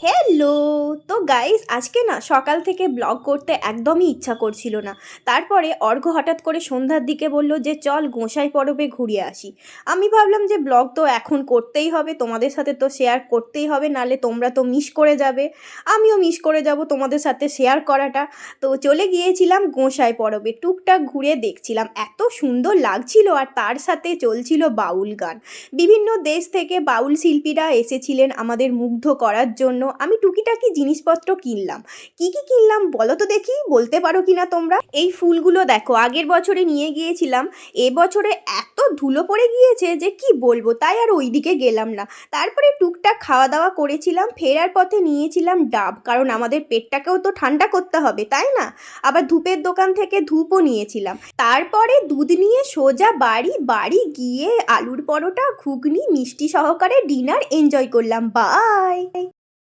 Hello. তো guys আজকে না সকাল থেকে ব্লগ করতে একদমই ইচ্ছা করছিল না। তারপরে অর্ঘ্য হঠাৎ করে সন্ধ্যার দিকে বলল যে চল গোঁসাই পরবে ঘুরিয়ে আসি। আমি ভাবলাম যে ব্লগ তো এখন করতেই হবে, তোমাদের সাথে তো শেয়ার করতেই হবে, নালে তোমরা তো মিস করে যাবে, আমিও মিস করে যাব তোমাদের সাথে শেয়ার করাটা। তো চলে গিয়েছিলাম গোঁসাই পরবে, টুকটাক ঘুরে দেখছিলাম, এত সুন্দর লাগছিল, আর তার সাথে চলছিল বাউল গান। বিভিন্ন দেশ থেকে বাউল শিল্পীরা এসেছিলেন আমাদের মুগ্ধ করার জন্য। আমি টুকিটাকি জিনিসপত্র কিনলাম। কি কি কিনলাম বলো তো দেখি, বলতে পারো কিনা তোমরা? এই ফুলগুলো দেখো, আগের বছরে নিয়ে গিয়েছিলাম, এবছরে এত ধুলো পড়ে গিয়েছে যে কি বলবো, তাই আর ওইদিকে গেলাম না। তারপরে টুকটাক খাওয়া দাওয়া করেছিলাম, ফেরার পথে নিয়েছিলাম ডাব, কারণ আমাদের পেটটাকেও তো ঠান্ডা করতে হবে, তাই না? আবার ধূপের দোকান থেকে ধূপও নিয়েছিলাম। তারপরে দুধ নিয়ে সোজা বাড়ি বাড়ি গিয়ে আলুর পরোটা, ঘুগনি, মিষ্টি সহকারে ডিনার এনজয় করলাম। বাই।